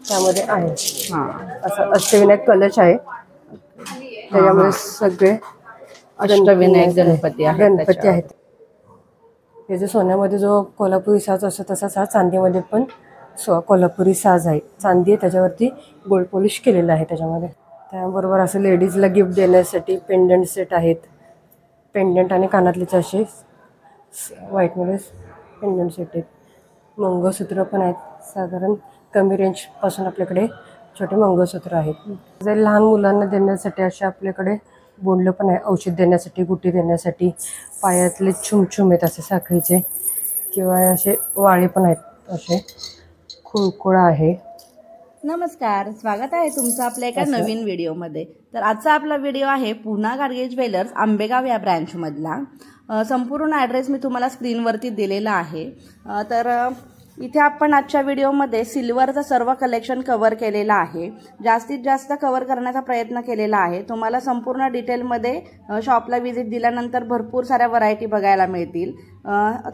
त्यामध्ये आहे असं अष्टविनायक कलश आहे, त्याच्यामध्ये सगळे अष्टविनायक गणपती आहेत. हे जे सोन्यामध्ये जो कोल्हापुरी साज असतो तसाच हा चांदीमध्ये पण कोल्हापुरी साज आहे. चांदी आहे, त्याच्यावरती गोल्ड पॉलिश केलेलं आहे. त्याबरोबर असं लेडीजला गिफ्ट देण्यासाठी पेंडंट सेट आहेत. पेंडंट आणि कानातलेचे असे व्हाईटमध्ये पेंडंट सेट आहेत. मंगळसूत्र पण आहेत. साधारण कमी रेंजपासून आपल्याकडे छोटे मंगळसूत्र आहेत. जर लहान मुलांना देण्यासाठी असे आपल्याकडे बोंडलं पण आहे, औषध देण्यासाठी, गुटी देण्यासाठी. पायातले छुमछुम आहेत असे साखळीचे, किंवा असे वाळे पण आहेत. असे खुळखुळा आहे. नमस्कार, स्वागत आहे तुमचं आपल्या एका नवीन व्हिडिओमध्ये. तर आजचा आपला व्हिडिओ आहे पुन्हा गाडगे ज्वेलर्स आंबेगाव या ब्रँचमधला. संपूर्ण ॲड्रेस मी तुम्हाला स्क्रीनवरती दिलेला आहे. तर इथे आपण आजच्या व्हिडिओमध्ये सिल्वरचं सर्व कलेक्शन कव्हर केलेलं आहे. जास्तीत जास्त कव्हर करण्याचा प्रयत्न केलेला आहे. तुम्हाला संपूर्ण डिटेलमध्ये शॉपला व्हिजिट दिल्यानंतर भरपूर साऱ्या व्हरायटी बघायला मिळतील.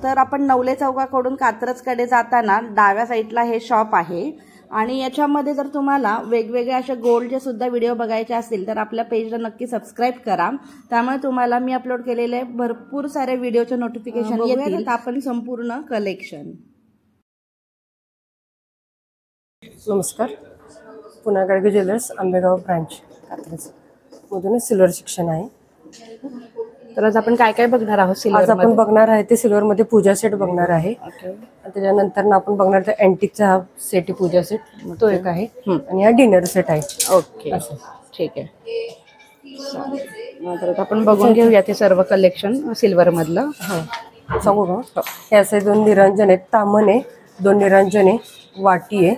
तर आपण नवले चौकाकडून कात्रजकडे जाताना डाव्या साईडला हे शॉप आहे. आणि याच्यामध्ये जर तुम्हाला वेगवेगळे असे गोल्डचे सुद्धा व्हिडिओ बघायचे असतील तर आपल्या पेजला नक्की सबस्क्राईब करा. त्यामुळे तुम्हाला मी अपलोड केलेले भरपूर सारे व्हिडिओचे नोटिफिकेशन येतील. आपण संपूर्ण कलेक्शन. नमस्कार, पुन्हा गाडगे ज्वेलर्स आंबेगाव ब्रांच कात्रज मधूनच सिल्वर सेक्शन आहे. तर आज आपण काय काय बघणार आहोत? आज आपण बघणार आहे ते सिल्वरमध्ये पूजा सेट बघणार आहे. त्याच्यानंतर आपण बघणार ते अँटिकचा हा सेट पूजा सेट, तो एक आहे. आणि हा डिनर सेट आहे. ओके, ठीक आहे. तर आपण बघून घेऊया ते सर्व कलेक्शन सिल्वर मधलं. सांगू का? हे असे 2 निरंजन आहेत, तामन आहे, 2 निरंजन आहे, वाटी आहे,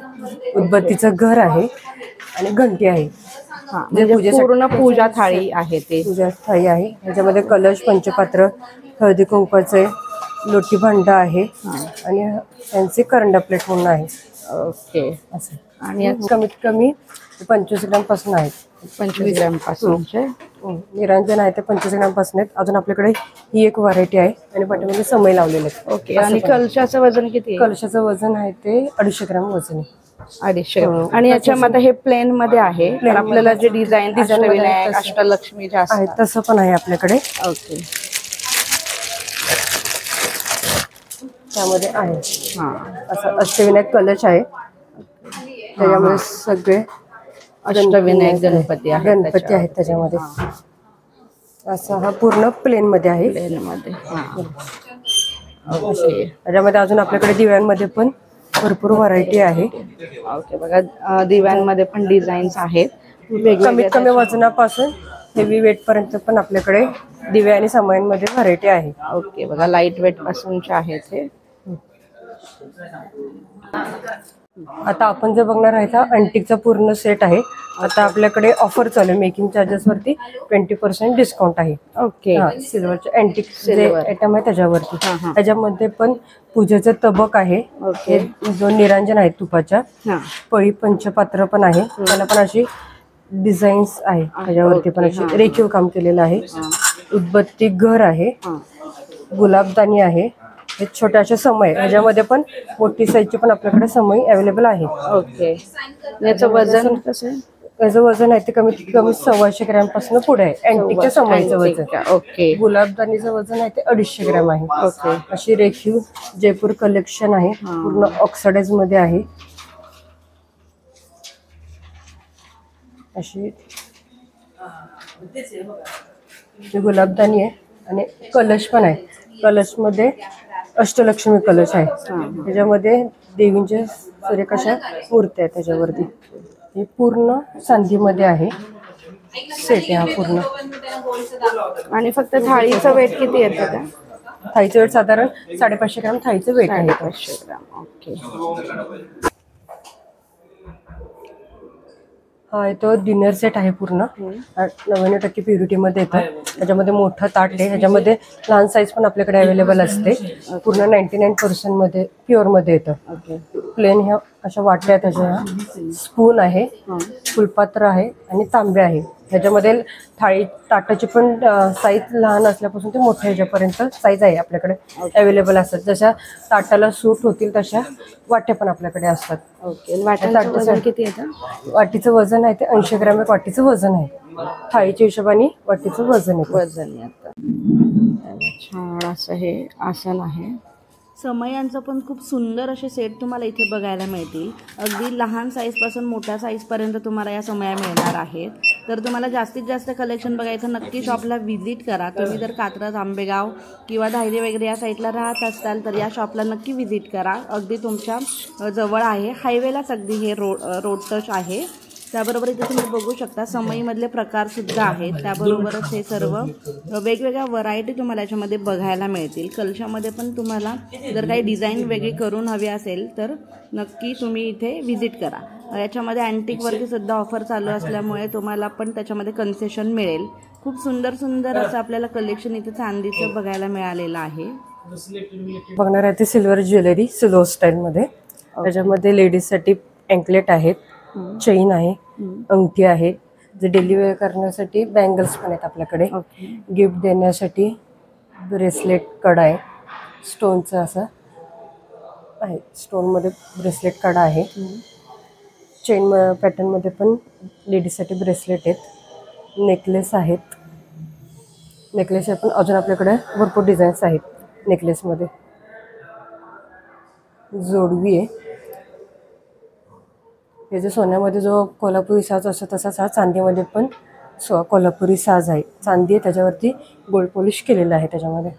उदबत्तीचं घर आहे आणि घंटी आहे. म्हणजे पूर्ण पूजा थाळी आहे. ते पूजा थाळी आहे. ह्याच्यामध्ये कलश, पंचपात्र, हळदी कुंकवाचे लोटी भांड आहे आणि त्यांचे करंडा प्लेट म्हणून आहे. ओके, असं. आणि कमीत कमी 25 ग्रॅम पासून आहेत. 25 ग्रॅम पासून निरंजन आहे ते 25 ग्रॅम पासून आहेत. अजून आपल्याकडे ही एक व्हरायटी आहे आणि पाठीमध्ये समय लावलेले आहेत. ओके. आणि कलशाचं वजन किती? कलशाचं वजन आहे ते 250 ग्रॅम वजन आहे. 250 ग्रॅम. आणि याच्यामध्ये हे प्लेन मध्ये आहे. तर आपल्याला जे डिझाईन अष्टलक्ष्मी जे आहे तसं पण आहे आपल्याकडे. ओके, त्यामध्ये आहे असं अष्टविनायक कलश आहे. त्याच्यामध्ये सगळे अष्टविनायक गणपती आहेत. त्याच्यामध्ये असं हा पूर्ण प्लेन मध्ये आहे. त्याच्यामध्ये अजून आपल्याकडे दिव्यांमध्ये पण भरपूर व्हरायटी आहे. ओके, बघा दिव्यांमध्ये पण डिझाईन्स आहेत. कमीत कमी वजनापासून हेवी वेट पर्यंत पण आपल्याकडे दिवे आणि समयांमध्ये व्हरायटी आहे. ओके, बघा लाईट वेट पासूनचे आहेत हे. आता आपण जे बघणार आहे हा अँटिकचा पूर्ण सेट आहे. आता आपल्याकडे ऑफर चालू आहे, मेकिंग चार्जेस वरती 20% डिस्काउंट आहे. ओके, सिल्वरचे अँटिक आयटम आहे त्याच्यावरती. त्याच्यामध्ये पण पूजेचं तबक आहे. हे 2 निरंजन आहेत तुपाच्या, पळी पंचपात्र पण आहे. त्याला पण अशी डिझाईन्स आहे. त्याच्यावरती पण अशी रेखीव काम केलेलं आहे. उदबत्ती घर आहे, गुलाबदानी आहे. हे छोट्याशा समय, ह्याच्यामध्ये पण मोठी साईजची पण आपल्याकडे समय अवेलेबल आहे. ओके, याचं वजन कसं आहे? याचं वजन आहे ते कमीत कमी 125 ग्रॅम पासून पुढे आहे. अँटिकच्या समयचं वजन. ओके, गुलाबदानीचं वजन आहे ते 250 ग्रॅम आहे. ओके, अशी रेखीव जयपूर कलेक्शन आहे. पूर्ण ऑक्सिडाइज मध्ये आहे. अशी गुलाबदानी आहे आणि कलश पण आहे. कलश मध्ये अष्टलक्ष्मी कलश आहे. त्याच्यामध्ये देवींच्या सूर्यकाशा मूर्ती आहे. त्याच्यावरती हे पूर्ण चांदीमध्ये आहे. सेट आहे हा पूर्ण. आणि फक्त थाळीचं वेट किती येतं का? थाळीचं वेट साधारण 550 ग्रॅम थाळीचं वेट आहे. 550 ग्रॅम. ओके, हा तो डिनर सेट आहे. पूर्ण 99% प्युरिटी मध्ये येतं. त्याच्यामध्ये मोठा ताट आहे. ह्याच्यामध्ये लहान साईज पण आपल्याकडे अवेलेबल असते. पूर्ण 99% मध्ये प्युअर मध्ये येतं. प्लेन ह्या अशा वाटल्या, त्याच्या स्पून आहे, फुलपात्र आहे आणि तांबे आहे. ह्याच्यामध्ये थाळी ताटाची पण साईज लहान असल्यापासून ते मोठ्या ह्याच्यापर्यंत साईज आहे आपल्याकडे अवेलेबल असतात. जशा ताटाला सूट होतील तशा वाट्या पण आपल्याकडे असतात. ओके. वाट्यांचं वजन किती येतं? वाटीचं वजन आहे ते 80 ग्रॅम एक वाटीचं वजन आहे. थाळीच्या हिशोबाने वाटीचं वजन आहे. वजन येतं. छान असं हे आसन आहे. समयांचं पण खूप सुंदर असे सेट तुम्हाला इथे बघायला मिळतील. अगदी लहान साईजपासून मोठ्या साईजपर्यंत तुम्हाला या समया मिळणार आहेत. तर तुम्हाला जास्तीत जास्त कलेक्शन बघायचं नक्की शॉपला व्हिजिट करा. तुम्ही जर कात्रज, आंबेगाव किंवा धायरी वगैरे या साईडला राहत असाल तर या शॉपला नक्की व्हिजिट करा. अगदी तुमच्या जवळ आहे. हायवेलाच अगदी हे रोड टच आहे. त्याबरोबर इथे तुम्ही बघू शकता समईमधले प्रकारसुद्धा आहेत. त्याबरोबरच हे सर्व वेगवेगळ्या व्हरायटी तुम्हाला याच्यामध्ये बघायला मिळतील. कलशामध्ये पण तुम्हाला जर काही डिझाईन वेगळी करून हवी असेल तर नक्की तुम्ही इथे व्हिजिट करा. याच्यामध्ये अँटिकवरती सुद्धा ऑफर चालू असल्यामुळे तुम्हाला पण त्याच्यामध्ये कन्सेशन मिळेल. खूप सुंदर सुंदर असं आपल्याला कलेक्शन इथे चांदीचं बघायला मिळालेलं आहे. बघणार आहे ते सिल्वर ज्वेलरी सिल्वर स्टाईलमध्ये. त्याच्यामध्ये लेडीजसाठी अँकलेट आहेत, चेन आहे, अंगठी आहे. जे डेली वेअर करण्यासाठी बँगल्स पण आहेत आपल्याकडे. गिफ्ट देण्यासाठी ब्रेसलेट कडा आहे, स्टोनचं असं आहे. स्टोनमध्ये ब्रेसलेट कडा आहे. चेन पॅटर्नमध्ये पण लेडीजसाठी ब्रेसलेट आहेत. नेकलेस आहेत. नेकलेस पण अजून आपल्याकडे भरपूर डिझाईन्स आहेत नेकलेसमध्ये. जोडवी आहे. हे जे सोन्यामध्ये जो कोल्हापुरी साज असतो तसाच हा चांदीमध्ये पण कोल्हापुरी साज आहे. चांदी आहे त्याच्यावरती गोल्ड पॉलिश केलेलं आहे. त्याच्यामध्ये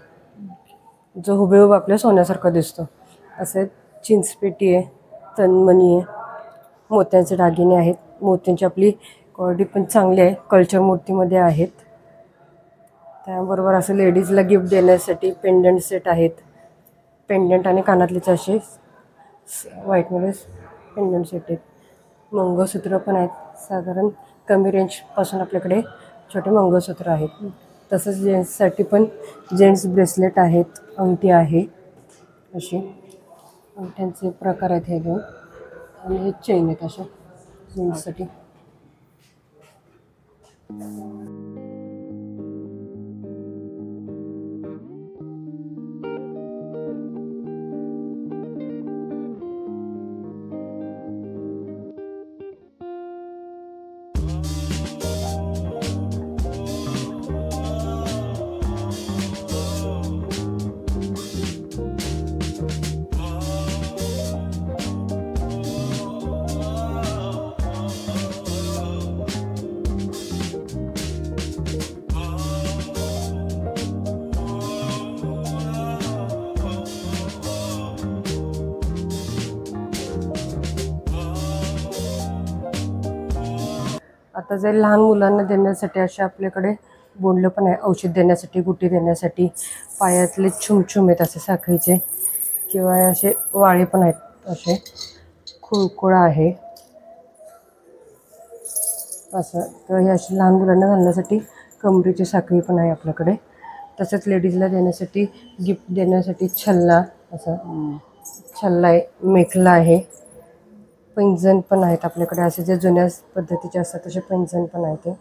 जो हुबेहूब आपल्या सोन्यासारखा दिसतो. असे चिंचपेटी आहे, तनमणी आहे, मोत्यांचे दागिने आहेत. मोत्यांची आपली क्वालिटी पण चांगली आहे. कल्चर मूर्तीमध्ये आहेत. त्याबरोबर असं लेडीजला गिफ्ट देण्यासाठी पेंडंट सेट आहेत. पेंडंट आणि कानातलीचे असे व्हाईटमध्ये पेंडंट सेट आहेत. मंगळसूत्र पण आहेत. साधारण कमी रेंजपासून आपल्याकडे छोटे मंगळसूत्र आहेत. तसंच जेंट्ससाठी पण जेंट्स ब्रेसलेट आहेत, अंगठी आहे. अशी अंगठ्यांचे प्रकार आहेत हे दोन. आणि हे चेन आहेत अशा जेंट्ससाठी. आता जर लहान मुलांना देण्यासाठी असे आपल्याकडे बोंडलं पण आहे. औषध देण्यासाठी, गुटी देण्यासाठी. पायातले छुमछुम आहेत असे साखळीचे किंवा असे वाळे पण आहेत. असे खुळखुळा आहे असं. तर हे असे लहान मुलांना घालण्यासाठी कमरेची साखळी पण आहे आपल्याकडे. तसंच लेडीजला देण्यासाठी गिफ्ट देण्यासाठी छल्ला असं छल्ला आहे, मेखला आहे. पैंजण पण आहेत आपल्याकडे. असे जे जुन्या पद्धतीचे असतात तसे पैंजण पण आहेत. ते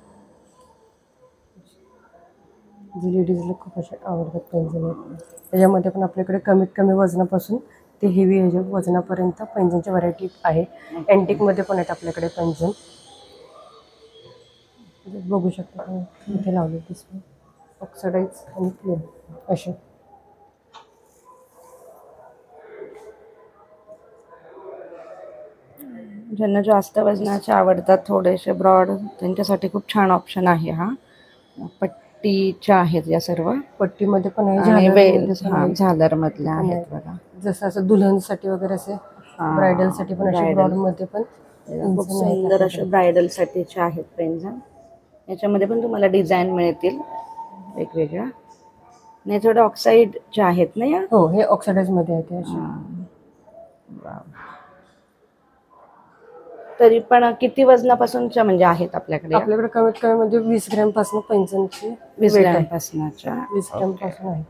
जे लेडीजला खूप असे आवडतात पैंजण आहेत. त्याच्यामध्ये पण आपल्याकडे कमीत कमी वजनापासून ते हेवी ह्याच्या वजनापर्यंत पैंजणची व्हरायटी आहे. अँटिकमध्ये पण आहेत आपल्याकडे पैंजण. बघू शकता इथे लावले दिसते ऑक्सिडाइज आणि प्लेन असे. ज्यांना जास्त वजनाचे आवडतात थोडेसे ब्रॉड त्यांच्यासाठी खूप छान ऑप्शन आहे हा. पट्टीच्या आहेत या सर्व. पट्टीमध्ये पण आहे, झालर मधल्या आहेत बघा. जसं असं दुल्हनसाठी वगैरे असे ब्रायडलसाठी पण असे ब्रॉडमध्ये पण खूप सुंदर असे ब्रायडलसाठीचे आहेत पैंजण. याच्यामध्ये पण तुम्हाला डिझाईन मिळतील वेगवेगळ्या. आणि थोडे ऑक्साईडचे आहेत ना या. हो, हे ऑक्सिडाइजमध्ये आहेत असे. तरी पण किती वजनापासूनच्या म्हणजे आहेत आपल्याकडे? आपल्याकडे कमीत कमी म्हणजे 20 ग्रॅम पासून पैंजणची 20 ग्रॅम पासूनच्या 20 ग्रॅम पासून आहे.